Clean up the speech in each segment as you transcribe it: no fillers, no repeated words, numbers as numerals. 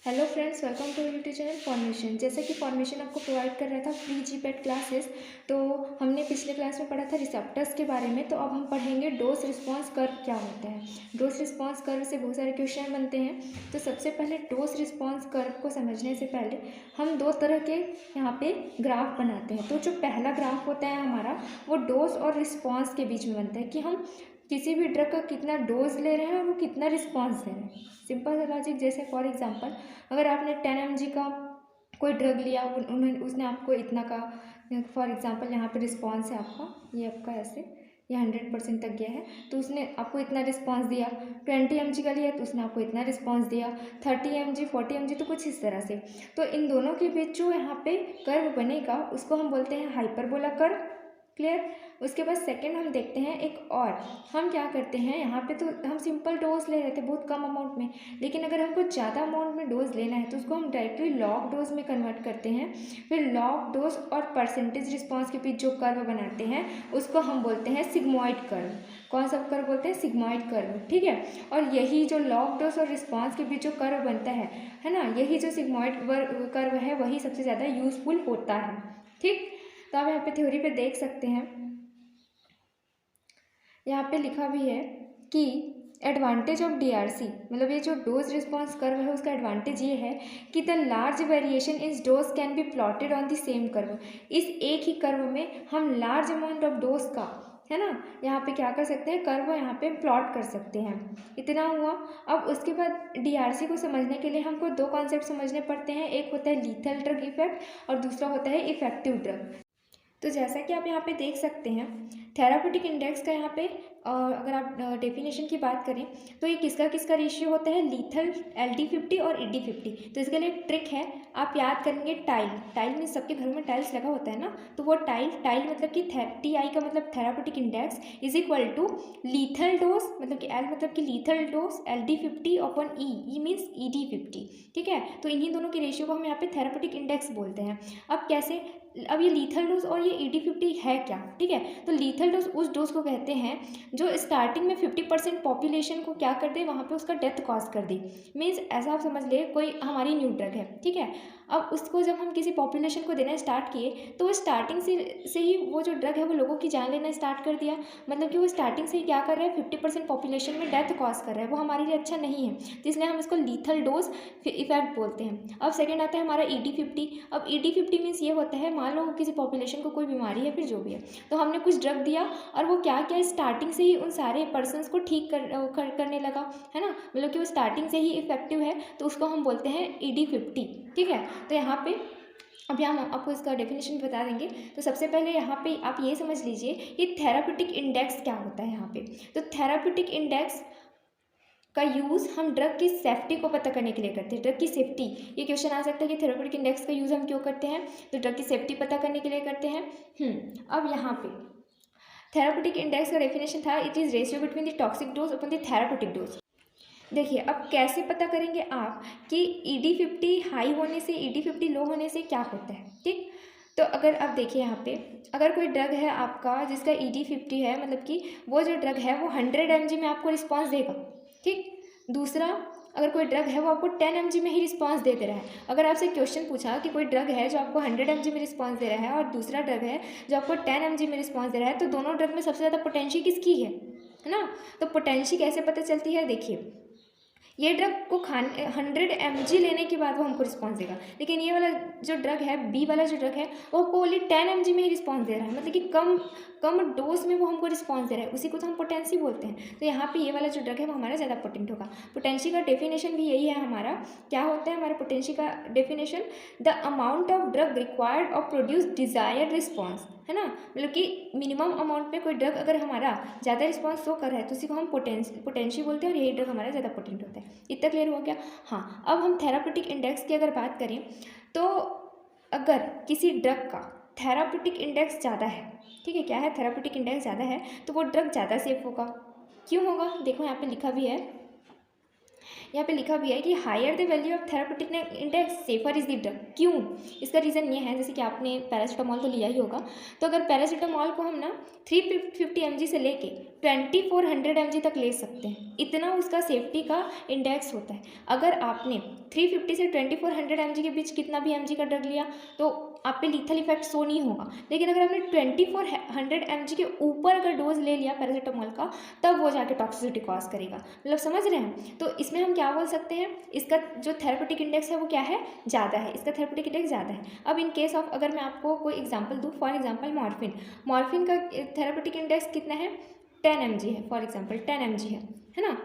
Hello friends, welcome to YouTube channel formation. जैसे कि formation आपको प्रोवाइड कर रहा था फ्री जीपेट क्लासेस, तो हमने पिछले क्लास में पढ़ा था रिसेप्टर्स के बारे में। तो अब हम पढ़ेंगे डोज रिस्पांस कर्व क्या होता है। डोज रिस्पांस कर्व से बहुत सारे क्वेश्चन बनते हैं। तो सबसे पहले डोज रिस्पांस कर्व को समझने से पहले हम दो तरह के यहाँ पे ग्राफ बनाते हैं। तो जो पहला ग्राफ होता है हमारा, वो डोज और रिस्पॉन्स के बीच में बनता है कि हम किसी भी ड्रग का कितना डोज ले रहे हैं और वो कितना रिस्पॉन्स दे रहे हैं। सिंपल सा लॉजिक, जैसे फॉर एग्जांपल अगर आपने 10 mg का कोई ड्रग लिया, उसने आपको इतना का, फॉर एग्जांपल यहाँ पे रिस्पॉन्स है आपका, ये आपका ऐसे ये 100% तक गया है, तो उसने आपको इतना रिस्पॉन्स दिया। 20 mg का लिया तो उसने आपको इतना रिस्पॉन्स दिया। 30 mg 40 mg, तो कुछ इस तरह से। तो इन दोनों के बीच जो यहाँ पे कर्व बनेगा उसको हम बोलते हैं हाइपरबोला कर्व। क्लियर। उसके बाद सेकंड हम देखते हैं एक और। हम क्या करते हैं, यहाँ पे तो हम सिंपल डोज ले रहे थे बहुत कम अमाउंट में, लेकिन अगर हमको ज़्यादा अमाउंट में डोज लेना है तो उसको हम डायरेक्टली लॉग डोज में कन्वर्ट करते हैं। फिर लॉग डोज और परसेंटेज रिस्पॉन्स के बीच जो कर्व बनाते हैं उसको हम बोलते हैं सिग्मॉइड कर्व। कौन सा कर्व बोलते हैं? Sigmoid curve. ठीक है। और यही जो लॉग डोज और रिस्पॉन्स के बीच जो कर्व बनता है ना, यही जो सिग्मॉइड कर्व है वही सबसे ज़्यादा यूजफुल होता है। ठीक। तो आप यहाँ पे थ्योरी पे देख सकते हैं, यहाँ पे लिखा भी है कि एडवांटेज ऑफ डीआरसी, मतलब ये जो डोज रिस्पॉन्स कर्व है उसका एडवांटेज ये है कि the large variation in dose can be plotted on the same curve. इस एक ही कर्व में हम लार्ज अमाउंट ऑफ डोज का, है ना, यहाँ पे क्या कर सकते हैं, कर्व यहाँ पे प्लॉट कर सकते हैं। इतना हुआ। अब उसके बाद डीआरसी को समझने के लिए हमको दो कॉन्सेप्ट समझने पड़ते हैं। एक होता है लीथल ड्रग इफेक्ट और दूसरा होता है इफेक्टिव ड्रग। तो जैसा कि आप यहाँ पे देख सकते हैं, थेराप्यूटिक इंडेक्स का यहाँ पे अगर आप डेफिनेशन की बात करें तो ये किसका किसका रेशियो होता है, लीथल LD50 और ED50। तो इसके लिए एक ट्रिक है, आप याद करेंगे टाइल। टाइल में सबके घरों में टाइल्स लगा होता है ना, तो वो टाइल मतलब कि TI का मतलब therapeutic index is equal to lethal dose, मतलब कि L मतलब कि lethal dose LD50 upon E means ED50। ठीक है। तो इन्हीं दोनों के रेशियो को हम यहाँ पे थेराप्यूटिक इंडेक्स बोलते हैं। अब कैसे, अब ये लीथल डोज और ये ED50 है क्या? ठीक है। तो लीथल डोज उस डोज को कहते हैं जो स्टार्टिंग में 50% पॉपुलेशन को क्या कर दे, वहाँ पे उसका डेथ कॉज कर दे। मीन्स ऐसा आप समझ ले, कोई हमारी न्यू ड्रग है, ठीक है। अब उसको जब हम किसी पॉपुलेशन को देना स्टार्ट किए तो वो स्टार्टिंग से ही वो जो ड्रग है वो लोगों की जान लेना स्टार्ट कर दिया। मतलब कि वो स्टार्टिंग से ही क्या कर रहा है, 50% पॉपुलेशन में डेथ कॉज कर रहा है। वो हमारे लिए अच्छा नहीं है, तो इसलिए हम इसको लीथल डोज इफेक्ट बोलते हैं। अब सेकेंड आता है हमारा ED50। अब ED50 मीन्स ये होता है, मान लो किसी पॉपुलेशन को कोई बीमारी है, फिर जो भी है, तो हमने कुछ ड्रग दिया और वो क्या क्या स्टार्टिंग से ही उन सारे पर्सनस को ठीक करने लगा, है ना, मतलब कि वो स्टार्टिंग से ही इफेक्टिव है, तो उसको हम बोलते हैं ED50। ठीक है। तो यहाँ पे अभी हम आपको इसका डेफिनेशन बता देंगे। तो सबसे पहले यहाँ पे आप ये समझ लीजिए कि थेराप्यूटिक इंडेक्स क्या होता है यहाँ पे। तो थेराप्यूटिक इंडेक्स का यूज़ हम ड्रग की सेफ्टी को पता करने के लिए करते हैं। ड्रग की सेफ्टी, ये क्वेश्चन आ सकता है कि थेराप्यूटिक इंडेक्स का यूज़ हम क्यों करते हैं, तो ड्रग की सेफ्टी पता करने के लिए करते हैं। अब यहाँ पे थेराप्यूटिक इंडेक्स का डेफिनेशन था, it is ratio between the toxic dose upon the therapeutic dose. देखिए अब कैसे पता करेंगे आप कि ED50 हाई होने से ED50 लो होने से क्या होता है। ठीक। तो अगर आप देखिए यहाँ पे, अगर कोई ड्रग है आपका जिसका ED50 है, मतलब कि वो जो ड्रग है वो 100 mg में आपको रिस्पॉन्स देगा। ठीक। दूसरा, अगर कोई ड्रग है वो आपको 10 mg में ही रिस्पॉन्स दे रहा है। अगर आपसे क्वेश्चन पूछा कि कोई ड्रग है जो आपको 100 mg में रिस्पॉन्स दे रहा है और दूसरा ड्रग है जो आपको 10 mg में रिस्पॉन्स दे रहा है, तो दोनों ड्रग में सबसे ज़्यादा पोटेंशियल किसकी है ना। तो पोटेंशियल कैसे पता चलती है, देखिए ये ड्रग को 100 mg लेने के बाद वो हमको रिस्पॉन्स देगा, लेकिन ये वाला जो ड्रग है, बी वाला जो ड्रग है, वो आपको ओनली 10 mg में ही रिस्पॉन्स दे रहा है, मतलब कि कम डोज में वो हमको रिस्पॉन्स दे रहा है। उसी को तो हम पोटेंसी बोलते हैं। तो यहाँ पे ये वाला जो ड्रग है वो हमारा ज़्यादा पोटेंट होगा। पोटेंसी का डेफिनेशन भी यही है हमारा। क्या होता है हमारा पोटेंसी का definition, the amount of drug required और प्रोड्यूस डिजायर्ड रिस्पॉन्स, है ना, मतलब कि मिनिमम अमाउंट में कोई ड्रग अगर हमारा ज़्यादा रिस्पॉन्स शो कर रहा है तो उसी को हम पोटेंशियल बोलते हैं, और यही ड्रग हमारा ज़्यादा पोटेंट होता है। इतना क्लियर हो गया। हाँ, अब हम थेराप्यूटिक इंडेक्स की अगर बात करें तो अगर किसी ड्रग का थेराप्यूटिक इंडेक्स ज़्यादा है, ठीक है, क्या है, थेराप्यूटिक इंडेक्स ज़्यादा है, तो वो ड्रग ज़्यादा सेफ होगा। क्यों होगा, देखो यहाँ पे लिखा भी है, यहाँ पे लिखा भी है कि higher the value of therapeutic index safer is the drug. क्यों? इसका रीज़न ये है, जैसे कि आपने पैरासीटामॉल तो लिया ही होगा, तो अगर पैरासीटामॉल को हम ना 350 mg से लेके 2400 mg तक ले सकते हैं, इतना उसका सेफ्टी का इंडेक्स होता है। अगर आपने 350 से 2400 mg के बीच कितना भी mg का ड्रग लिया तो आप पे लीथल इफेक्ट शो नहीं होगा, लेकिन अगर आपने 2400 mg के ऊपर अगर डोज ले लिया पैरासीटामॉल का, तब वो जाके टॉक्सिसिटी कॉज करेगा। मतलब समझ रहे हैं? तो इसमें हम क्या बोल सकते हैं, इसका जो थेराप्यूटिक इंडेक्स है वो क्या है, ज़्यादा है, इसका थेराप्यूटिक इंडेक्स ज़्यादा है। अब इन केस ऑफ अगर मैं आपको कोई एग्जांपल दूँ, फॉर एग्जांपल मॉर्फिन का थेराप्यूटिक इंडेक्स कितना है, 10 mg है, फॉर एग्जांपल 10 mg है ना,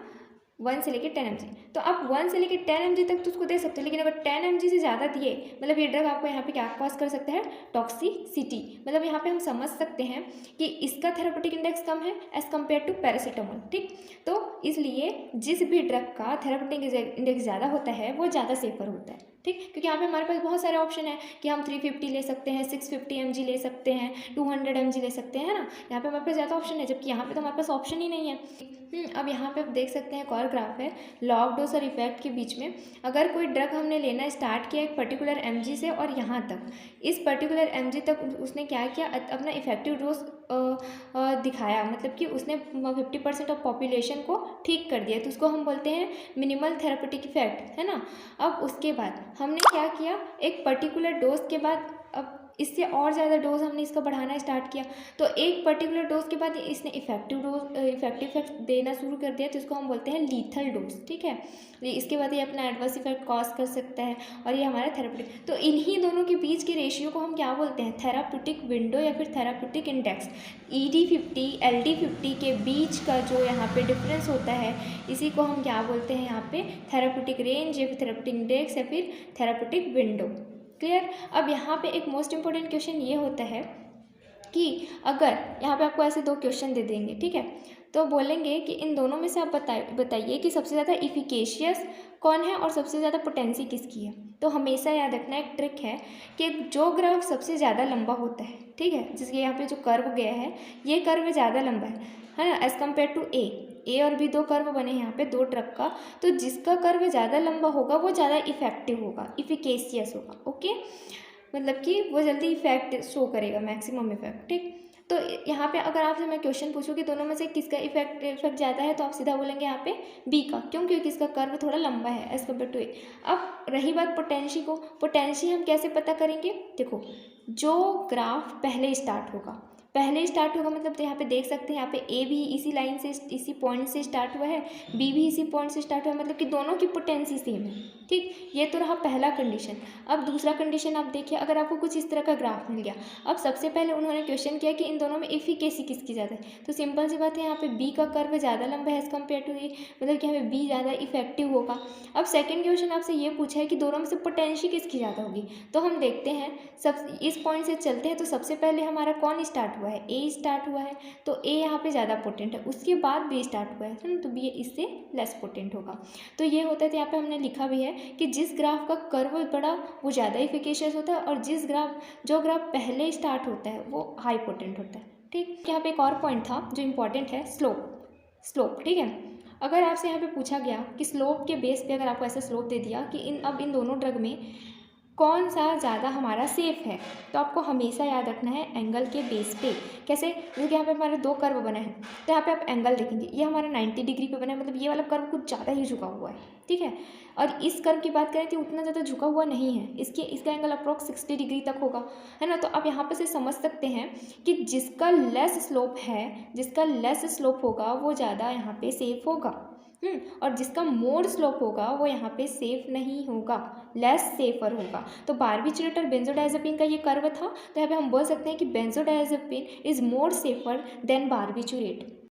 1 से लेके 10 mg। तो आप 1 से लेके 10 mg तक तो उसको दे सकते हो, लेकिन अगर 10 mg से ज़्यादा दिए, मतलब ये ड्रग आपको यहाँ पे क्या कॉज कर सकता है, टॉक्सिसिटी। मतलब यहाँ पे हम समझ सकते हैं कि इसका थेराप्यूटिक इंडेक्स कम है एज़ कम्पेयर टू पैरासीटामॉल, ठीक। तो इसलिए जिस भी ड्रग का थेराप्यूटिक इंडेक्स ज़्यादा होता है वो ज़्यादा सेफर होता है, ठीक। क्योंकि यहाँ पे हमारे पास बहुत सारे ऑप्शन है कि हम 350 ले सकते हैं, 650 mg ले सकते हैं, 200 mg ले सकते हैं, है ना। यहाँ पे हमारे पास ज़्यादा ऑप्शन है, जबकि यहाँ पे तो हमारे पास ऑप्शन ही नहीं है। अब यहाँ पे आप देख सकते हैं एक और ग्राफ है लॉग डोज और इफेक्ट के बीच में। अगर कोई ड्रग हमने लेना स्टार्ट किया एक पर्टिकुलर mg से और यहाँ तक, इस पर्टिकुलर mg तक उसने क्या किया, अपना इफेक्टिव डोज दिखाया, मतलब कि उसने 50% ऑफ पॉपुलेशन को ठीक कर दिया, तो उसको हम बोलते हैं मिनिमल थेराप्यूटिक इफेक्ट, है ना। अब उसके बाद हमने क्या किया, एक पर्टिकुलर डोज के बाद अब इससे और ज़्यादा डोज हमने इसका बढ़ाना स्टार्ट किया, तो एक पर्टिकुलर डोज के बाद इसने इफेक्टिव इफेक्ट देना शुरू कर दिया, तो इसको हम बोलते हैं लीथल डोज, ठीक है। इसके बाद ये अपना एडवर्स इफेक्ट कॉज कर सकता है और ये हमारा थेराप्यूटिक। तो इन्हीं दोनों के बीच के रेशियो को हम क्या बोलते हैं, थेराप्यूटिक विंडो या फिर थेराप्यूटिक इंडेक्स। ED50 LD50 के बीच का जो यहाँ पे डिफरेंस होता है, इसी को हम क्या बोलते हैं यहाँ पे, थेराप्यूटिक रेंज या फिर थेराप्यूटिक इंडेक्स या फिर थेराप्यूटिक विंडो। क्लियर? अब यहाँ पे एक मोस्ट इंपॉर्टेंट क्वेश्चन ये होता है कि अगर यहाँ पे आपको ऐसे 2 क्वेश्चन दे देंगे, ठीक है, तो बोलेंगे कि इन दोनों में से आप बताइए कि सबसे ज़्यादा इफिकेशियस कौन है और सबसे ज़्यादा पोटेंसी किसकी है। तो हमेशा याद रखना एक ट्रिक है कि जो ग्राफ सबसे ज़्यादा लंबा होता है, ठीक है, जिसके यहाँ पे जो कर्व गया है, ये कर्व ज़्यादा लंबा है ना, एज़ कम्पेयर टू ए और बी 2 कर्व बने यहाँ पे 2 ट्रक का, तो जिसका कर्व ज़्यादा लंबा होगा वो ज़्यादा इफेक्टिव होगा, इफिकेशियस होगा, ओके। मतलब कि वो जल्दी इफेक्ट शो करेगा, मैक्सिमम इफेक्ट, ठीक। तो यहाँ पे अगर आपसे मैं क्वेश्चन पूछूँ कि दोनों में से किसका इफेक्ट ज़्यादा है, तो आप सीधा बोलेंगे यहाँ पे बी का। क्यों? क्योंकि इसका कर्व थोड़ा लंबा है एज़ कम्पेयर टू ए। अब रही बात पोटेंशी हम कैसे पता करेंगे, देखो, जो ग्राफ पहले स्टार्ट होगा मतलब, तो यहाँ पे देख सकते हैं, यहाँ पे ए भी इसी लाइन से, इसी पॉइंट से स्टार्ट हुआ है, बी भी इसी पॉइंट से स्टार्ट हुआ है, मतलब कि दोनों की पोटेंसी सेम है, ठीक। ये तो रहा पहला कंडीशन। अब दूसरा कंडीशन आप देखिए, अगर आपको कुछ इस तरह का ग्राफ मिल गया, अब सबसे पहले उन्होंने क्वेश्चन किया कि इन दोनों में इफिकेसी किसकी ज़्यादा है, तो सिंपल सी बात है, यहाँ पे बी का कर्व ज़्यादा लंबा है एज़ कम्पेयर टू ए, मतलब कि यहाँ पे बी ज़्यादा इफेक्टिव होगा। अब सेकेंड क्वेश्चन आपसे ये पूछा है कि दोनों में से पोटेंशी किसकी ज़्यादा होगी, तो हम देखते हैं, सब इस पॉइंट से चलते हैं, तो सबसे पहले हमारा कौन स्टार्ट हुआ है, ए स्टार्ट हुआ है, तो ए यहाँ पे ज़्यादा पोटेंट है, उसके बाद बी स्टार्ट हुआ है ना, तो बी इससे लेस पोटेंट होगा। तो ये होता है, तो यहाँ पे हमने लिखा भी है कि जिस ग्राफ का कर्व बड़ा वो ज़्यादा इफिकेशियस होता है, और जो ग्राफ पहले स्टार्ट होता है वो हाई पोटेंट होता है, ठीक। यहाँ पे एक और पॉइंट था जो इम्पॉर्टेंट है, स्लोप, ठीक है। अगर आपसे यहाँ पे पूछा गया कि स्लोप के बेस पे, अगर आपको ऐसा स्लोप दे दिया कि इन दोनों ड्रग में कौन सा ज़्यादा हमारा सेफ है, तो आपको हमेशा याद रखना है एंगल के बेस पे। कैसे? क्योंकि यहाँ पे हमारे 2 कर्व बने हैं, तो यहाँ पे आप एंगल देखेंगे, ये हमारा 90 डिग्री पे बना है, मतलब ये वाला कर्व कुछ ज़्यादा ही झुका हुआ है, ठीक है। और इस कर्व की बात करें तो उतना ज़्यादा झुका हुआ नहीं है, इसका एंगल अप्रॉक्स 60 डिग्री तक होगा, है ना। तो आप यहाँ पे से समझ सकते हैं कि जिसका लेस स्लोप होगा वो ज़्यादा यहाँ पे सेफ होगा, और जिसका मोर स्लोप होगा वो यहाँ पे सेफ नहीं होगा, लेस सेफर होगा। तो बार्बिचुरेट और बेंजोडायजेपिन का ये कर्व था, तो यहाँ पे हम बोल सकते हैं कि benzodiazepine is more safer than barbiturate.